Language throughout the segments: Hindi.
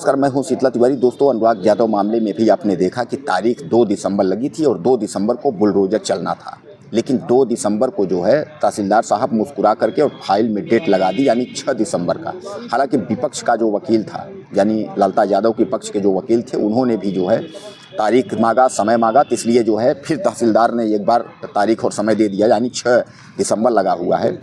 नमस्कार, मैं हूं शीतला तिवारी। दोस्तों, अनुराग यादव मामले में भी आपने देखा कि तारीख 2 दिसंबर लगी थी और 2 दिसंबर को बुलडोजर चलना था। लेकिन 2 दिसंबर को जो है तहसीलदार साहब मुस्कुरा करके और फाइल में डेट लगा दी, यानी 6 दिसंबर का। हालांकि विपक्ष का जो वकील था, यानी ललता यादव के पक्ष के जो वकील थे, उन्होंने भी जो है तारीख मांगा, समय मांगा, तो इसलिए जो है फिर तहसीलदार ने एक बार तारीख और समय दे दिया, यानी 6 दिसंबर लगा हुआ है।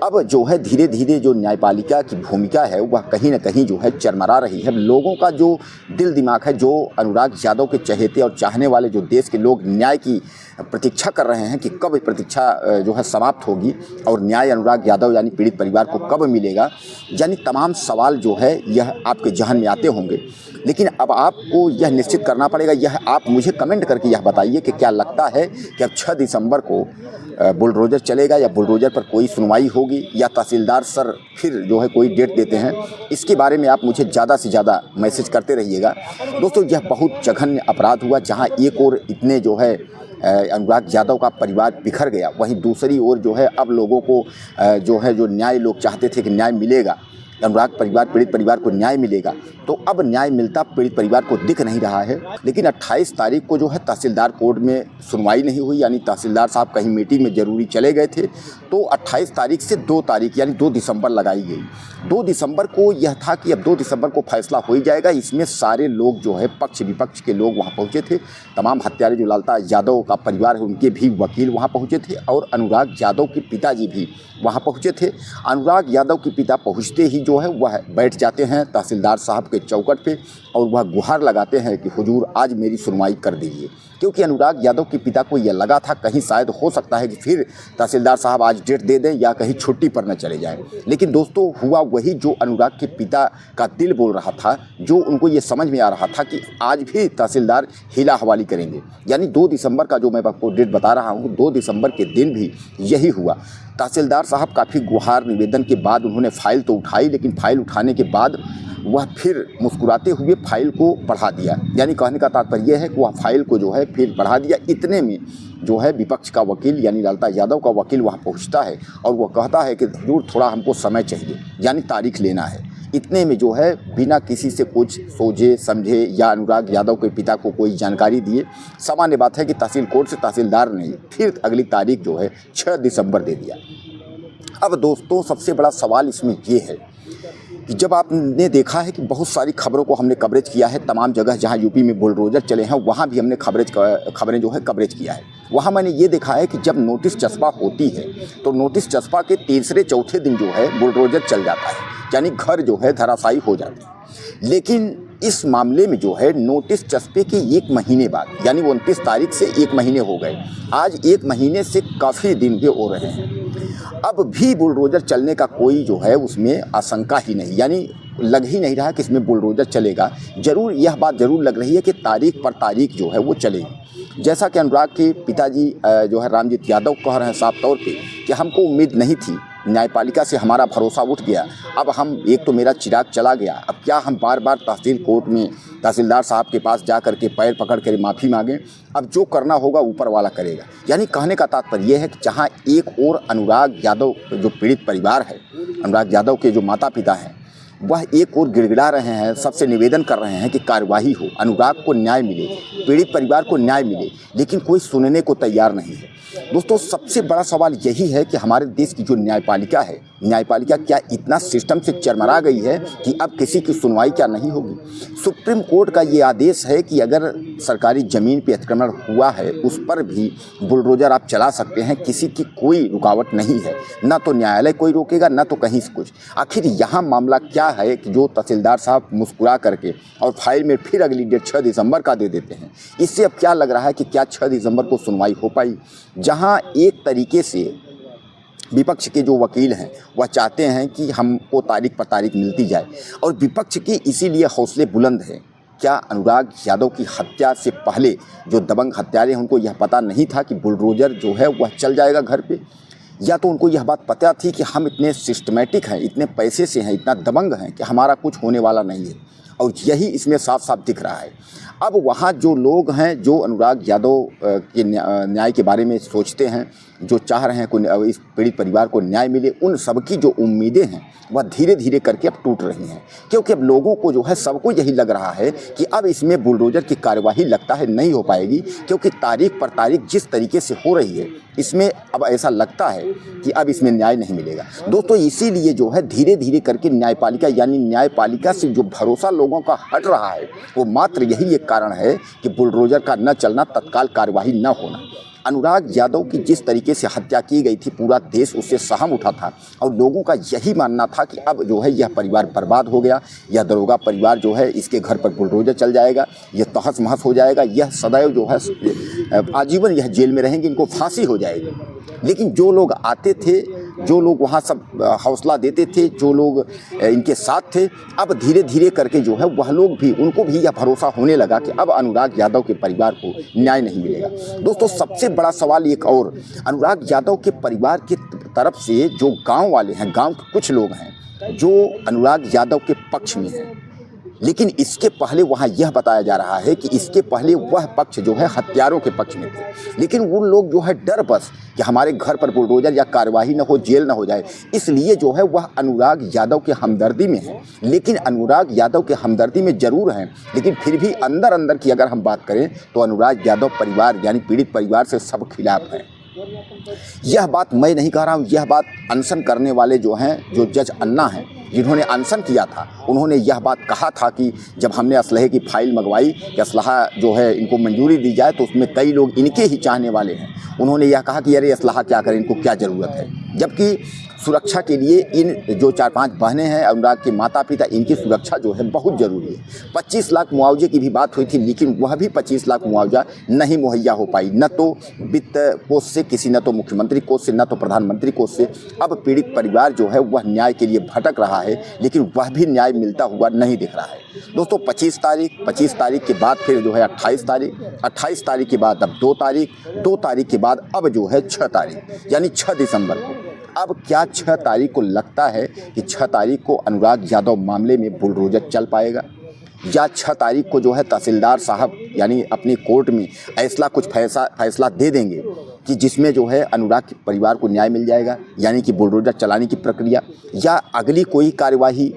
अब जो है धीरे धीरे जो न्यायपालिका की भूमिका है वह कहीं ना कहीं जो है चरमरा रही है। लोगों का जो दिल दिमाग है, जो अनुराग यादव के चहेते और चाहने वाले जो देश के लोग न्याय की प्रतीक्षा कर रहे हैं कि कब प्रतीक्षा जो है समाप्त होगी और न्याय अनुराग यादव यानी पीड़ित परिवार को कब मिलेगा, यानी तमाम सवाल जो है यह आपके जहन में आते होंगे। लेकिन अब आपको यह निश्चित करना पड़ेगा, यह आप मुझे कमेंट करके यह बताइए कि क्या लगता है कि अब 6 दिसंबर को बुलडोजर चलेगा या बुलडोजर पर कोई सुनवाई होगी या तहसीलदार सर फिर जो है कोई डेट देते हैं। इसके बारे में आप मुझे ज़्यादा से ज़्यादा मैसेज करते रहिएगा। दोस्तों, यह बहुत जघन्य अपराध हुआ, जहां एक और इतने जो है अनुराग यादव का परिवार बिखर गया, वहीं दूसरी ओर जो है अब लोगों को जो न्याय लोग चाहते थे कि न्याय मिलेगा, अनुराग परिवार पीड़ित परिवार को न्याय मिलेगा, तो अब न्याय मिलता पीड़ित परिवार को दिख नहीं रहा है। लेकिन 28 तारीख को जो है तहसीलदार कोर्ट में सुनवाई नहीं हुई, यानी तहसीलदार साहब कहीं मीटिंग में ज़रूरी चले गए थे, तो 28 तारीख से 2 तारीख यानी 2 दिसंबर लगाई गई। 2 दिसंबर को यह था कि अब 2 दिसंबर को फैसला हो ही जाएगा। इसमें सारे लोग जो है पक्ष विपक्ष के लोग वहाँ पहुँचे थे। तमाम हत्यारे जो ललता यादव का परिवार है उनके भी वकील वहाँ पहुँचे थे और अनुराग यादव के पिताजी भी वहाँ पहुँचे थे। अनुराग यादव के पिता पहुँचते ही जो है वह बैठ जाते हैं तहसीलदार साहब के चौखट पे और वह गुहार लगाते हैं कि हुजूर आज मेरी सुनवाई कर दीजिए। क्योंकि अनुराग यादव के पिता को यह लगा था कहीं शायद हो सकता है कि फिर तहसीलदार साहब आज डेट दे दें या कहीं छुट्टी पर न चले जाएं। लेकिन दोस्तों, हुआ वही जो अनुराग के पिता का दिल बोल रहा था, जो उनको ये समझ में आ रहा था कि आज भी तहसीलदार हिला हवाली करेंगे। यानी 2 दिसंबर का जो मैं आपको डेट बता रहा हूँ, 2 दिसंबर के दिन भी यही हुआ। तहसीलदार साहब काफ़ी गुहार निवेदन के बाद उन्होंने फाइल तो उठाई, लेकिन फाइल उठाने के बाद वह फिर मुस्कुराते हुए फाइल को बढ़ा दिया। यानी कहने का तात्पर्य यह है कि वह फाइल को जो है फिर बढ़ा दिया। इतने में जो है विपक्ष का वकील यानी ललता यादव का वकील वहाँ पहुँचता है और वह कहता है कि जरूर थोड़ा हमको समय चाहिए, यानी तारीख लेना है। इतने में जो है बिना किसी से कुछ सोचे समझे या अनुराग यादव के पिता को कोई जानकारी दिए, सामान्य बात है कि तहसील कोर्ट से तहसीलदार ने फिर अगली तारीख जो है 6 दिसंबर दे दिया। अब दोस्तों, सबसे बड़ा सवाल इसमें ये है कि जब आपने देखा है कि बहुत सारी खबरों को हमने कवरेज किया है, तमाम जगह जहां यूपी में बुलडोजर चले हैं वहां भी हमने खबरें जो है कवरेज किया है। वहां मैंने ये देखा है कि जब नोटिस चस्पा होती है तो नोटिस चस्पा के तीसरे चौथे दिन जो है बुलडोजर चल जाता है, यानी घर जो है धराशायी हो जाती है। लेकिन इस मामले में जो है नोटिस चस्पे के 1 महीने बाद, यानी 29 तारीख से 1 महीने हो गए, आज 1 महीने से काफ़ी दिन भी हो रहे हैं, अब भी बुलडोजर चलने का कोई जो है उसमें आशंका ही नहीं, यानी लग ही नहीं रहा कि इसमें बुलडोजर चलेगा। जरूर यह बात जरूर लग रही है कि तारीख पर तारीख जो है वो चलेगी। जैसा कि अनुराग के पिताजी जो है रामजीत यादव कह रहे हैं साफ तौर पे कि हमको उम्मीद नहीं थी, न्यायपालिका से हमारा भरोसा उठ गया, अब हम एक तो मेरा चिराग चला गया, अब क्या हम बार बार तहसील कोर्ट में तहसीलदार साहब के पास जा कर के पैर पकड़ कर माफ़ी मांगें, अब जो करना होगा ऊपर वाला करेगा। यानी कहने का तात्पर्य यह है कि जहाँ एक और अनुराग यादव जो पीड़ित परिवार है, अनुराग यादव के जो माता पिता हैं, वह एक और गिड़गिड़ा रहे हैं, सबसे निवेदन कर रहे हैं कि कार्यवाही हो, अनुराग को न्याय मिले, पीड़ित परिवार को न्याय मिले, लेकिन कोई सुनने को तैयार नहीं है। दोस्तों, सबसे बड़ा सवाल यही है कि हमारे देश की जो न्यायपालिका है, न्यायपालिका क्या इतना सिस्टम से चरमरा गई है कि अब किसी की सुनवाई क्या नहीं होगी। सुप्रीम कोर्ट का ये आदेश है कि अगर सरकारी ज़मीन पे अतिक्रमण हुआ है उस पर भी बुलडोजर आप चला सकते हैं, किसी की कोई रुकावट नहीं है, ना तो न्यायालय कोई रोकेगा ना तो कहीं से कुछ। आखिर यहाँ मामला क्या है कि जो तहसीलदार साहब मुस्कुरा करके और फाइल में फिर अगली डेट 6 दिसंबर का दे देते हैं। इससे अब क्या लग रहा है कि क्या 6 दिसंबर को सुनवाई हो पाई, जहाँ एक तरीके से विपक्ष के जो वकील हैं वह चाहते हैं कि हमको तारीख पर तारीख मिलती जाए और विपक्ष के इसीलिए हौसले बुलंद हैं। क्या अनुराग यादव की हत्या से पहले जो दबंग हत्यारे हैं उनको यह पता नहीं था कि बुलडोजर जो है वह चल जाएगा घर पे, या तो उनको यह बात पता थी कि हम इतने सिस्टमेटिक हैं, इतने पैसे से हैं, इतना दबंग हैं कि हमारा कुछ होने वाला नहीं है। और यही इसमें साफ साफ दिख रहा है। अब वहाँ जो लोग हैं जो अनुराग यादव के न्याय के बारे में सोचते हैं, जो चाह रहे हैं कि इस पीड़ित परिवार को न्याय मिले, उन सबकी जो उम्मीदें हैं वह धीरे धीरे करके अब टूट रही हैं। क्योंकि अब लोगों को जो है सबको यही लग रहा है कि अब इसमें बुलडोजर की कार्यवाही लगता है नहीं हो पाएगी, क्योंकि तारीख पर तारीख जिस तरीके से हो रही है इसमें अब ऐसा लगता है कि अब इसमें न्याय नहीं मिलेगा। दोस्तों इसीलिए जो है धीरे धीरे करके न्यायपालिका यानी न्यायपालिका से जो भरोसा लोगों का हट रहा है वो मात्र यही एक कारण है कि बुलडोजर का न चलना, तत्काल कार्यवाही न होना। अनुराग यादव की जिस तरीके से हत्या की गई थी पूरा देश उससे सहम उठा था और लोगों का यही मानना था कि अब जो है यह परिवार बर्बाद हो गया, यह दरोगा परिवार जो है इसके घर पर बुलडोजर चल जाएगा, यह तहस महस हो जाएगा, यह सदैव जो है आजीवन यह जेल में रहेंगे, इनको फांसी हो जाएगी। लेकिन जो लोग आते थे, जो लोग वहाँ सब हौसला देते थे, जो लोग इनके साथ थे, अब धीरे धीरे करके जो है वह लोग भी, उनको भी यह भरोसा होने लगा कि अब अनुराग यादव के परिवार को न्याय नहीं मिलेगा। दोस्तों सबसे बड़ा सवाल एक और, अनुराग यादव के परिवार की तरफ से जो गांव वाले हैं, गांव के कुछ लोग हैं जो अनुराग यादव के पक्ष में हैं, लेकिन इसके पहले वहाँ यह बताया जा रहा है कि इसके पहले वह पक्ष जो है हत्यारों के पक्ष में थे। लेकिन वो लोग जो है डर बस कि हमारे घर पर बुलडोजर या कार्यवाही न हो, जेल न हो जाए, इसलिए जो है वह अनुराग यादव के हमदर्दी में है। लेकिन अनुराग यादव के हमदर्दी में ज़रूर हैं, लेकिन फिर भी अंदर अंदर की अगर हम बात करें तो अनुराग यादव परिवार यानी पीड़ित परिवार से सब खिलाफ हैं। यह बात मैं नहीं कह रहा हूँ, यह बात अनशन करने वाले जो हैं, जो जज अन्ना हैं जिन्होंने अनशन किया था, उन्होंने यह बात कहा था कि जब हमने असलहे की फाइल मंगवाई कि असलहा जो है इनको मंजूरी दी जाए तो उसमें कई लोग इनके ही चाहने वाले हैं। उन्होंने यह कहा कि अरे असलहा क्या करें, इनको क्या ज़रूरत है, जबकि सुरक्षा के लिए इन जो 4-5 बहनें हैं, अनुराग के माता पिता, इनकी सुरक्षा जो है बहुत ज़रूरी है। 25 लाख मुआवजे की भी बात हुई थी, लेकिन वह भी 25 लाख मुआवजा नहीं मुहैया हो पाई, न तो वित्त कोष से किसी, न तो मुख्यमंत्री कोष से, न तो प्रधानमंत्री कोष से। अब पीड़ित परिवार जो है वह न्याय के लिए भटक रहा है, लेकिन वह भी न्याय मिलता हुआ नहीं दिख रहा है। दोस्तों 25 तारीख के बाद फिर जो है 28 तारीख के बाद अब 2 तारीख के बाद अब जो है 6 तारीख यानी 6 दिसंबर को। अब क्या 6 तारीख को लगता है कि 6 तारीख को अनुराग यादव मामले में बुलडोजर चल पाएगा, या 6 तारीख को जो है तहसीलदार साहब यानी अपनी कोर्ट में ऐसा कुछ फैसला दे देंगे कि जिसमें जो है अनुराग के परिवार को न्याय मिल जाएगा, यानी कि बुलडोजर चलाने की प्रक्रिया, या अगली कोई कार्यवाही,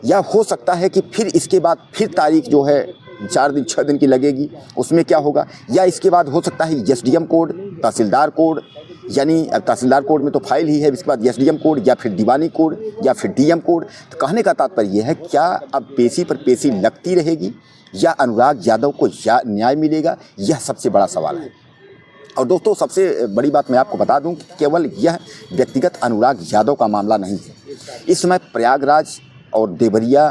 या हो सकता है कि फिर इसके बाद फिर तारीख जो है 4-6 दिन की लगेगी, उसमें क्या होगा, या इसके बाद हो सकता है एसडीएम कोर्ट, तहसीलदार कोर्ट, यानी तहसीलदार कोर्ट में तो फाइल ही है, इसके बाद एसडीएम कोर्ट या फिर दीवानी कोर्ट या फिर डीएम कोर्ट। तो कहने का तात्पर्य यह है, क्या अब पेशी पर पेशी लगती रहेगी या अनुराग यादव को न्याय मिलेगा, यह सबसे बड़ा सवाल है। और दोस्तों सबसे बड़ी बात मैं आपको बता दूं कि केवल यह व्यक्तिगत अनुराग यादव का मामला नहीं है। इस समय प्रयागराज और देवरिया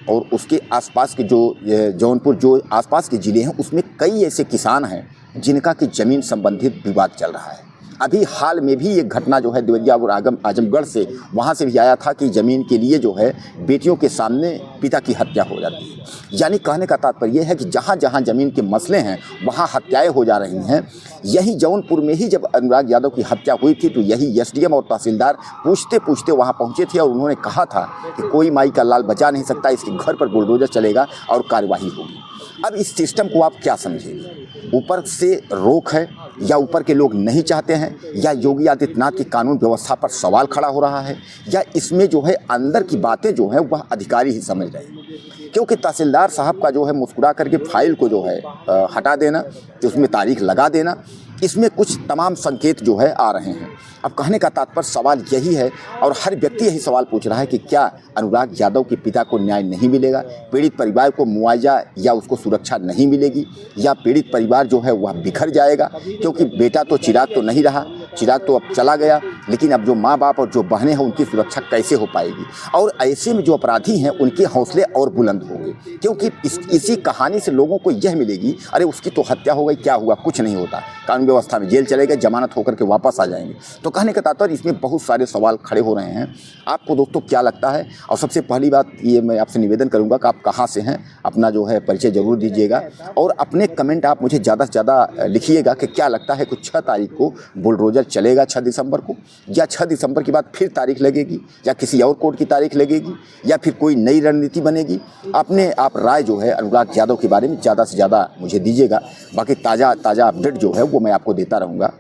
और उसके आसपास के जो जौनपुर जो आसपास के ज़िले हैं उसमें कई ऐसे किसान हैं जिनका कि ज़मीन संबंधित विवाद चल रहा है। अभी हाल में भी एक घटना जो है देवरिया और आजमगढ़ से, वहाँ से भी आया था कि ज़मीन के लिए जो है बेटियों के सामने पिता की हत्या हो जाती है। यानी कहने का तात्पर्य यह है कि जहाँ जहाँ ज़मीन के मसले हैं वहाँ हत्याएं हो जा रही हैं। यही जौनपुर में ही जब अनुराग यादव की हत्या हुई थी तो यही एसडीएम और तहसीलदार पूछते पूछते वहाँ पहुँचे थे और उन्होंने कहा था कि कोई माई का लाल बचा नहीं सकता, इसके घर पर बुलडोजर चलेगा और कार्यवाही होगी। अब इस सिस्टम को आप क्या समझेंगे, ऊपर से रोक है या ऊपर के लोग नहीं चाहते हैं, या योगी आदित्यनाथ की कानून व्यवस्था पर सवाल खड़ा हो रहा है, या इसमें जो है अंदर की बातें जो हैं वह अधिकारी ही समझ रहे हैं। क्योंकि तहसीलदार साहब का जो है मुस्कुरा करके फाइल को जो है हटा देना, उसमें तारीख लगा देना, इसमें कुछ तमाम संकेत जो है आ रहे हैं। अब कहने का तात्पर्य सवाल यही है और हर व्यक्ति यही सवाल पूछ रहा है कि क्या अनुराग यादव के पिता को न्याय नहीं मिलेगा, पीड़ित परिवार को मुआवजा या उसको सुरक्षा नहीं मिलेगी, या पीड़ित परिवार जो है वह बिखर जाएगा। क्योंकि बेटा तो चिराग तो नहीं रहा, चिराग तो अब चला गया, लेकिन अब जो माँ बाप और जो बहनें हैं उनकी सुरक्षा कैसे हो पाएगी। और ऐसे में जो अपराधी हैं उनके हौसले और बुलंद होंगे, क्योंकि इसी कहानी से लोगों को यह मिलेगी, अरे उसकी तो हत्या हो गई, क्या हुआ, कुछ नहीं होता, कानून व्यवस्था में जेल चले गए, जमानत होकर के वापस आ जाएंगे। तो कहने का तात्पर्य इसमें बहुत सारे सवाल खड़े हो रहे हैं। आपको दोस्तों क्या लगता है? और सबसे पहली बात ये मैं आपसे निवेदन करूंगा कि आप कहाँ से हैं, अपना जो है परिचय जरूर दीजिएगा और अपने कमेंट आप मुझे ज़्यादा से ज़्यादा लिखिएगा कि क्या लगता है कि 6 तारीख को बुलडोजर चलेगा 6 दिसंबर को, या 6 दिसंबर के बाद फिर तारीख लगेगी, या किसी और कोर्ट की तारीख लगेगी, या फिर कोई नई रणनीति बनेगी। आप राय जो है अनुराग यादव के बारे में ज़्यादा से ज़्यादा मुझे दीजिएगा। बाकी ताज़ा अपडेट जो है वो मैं आपको देता रहूँगा।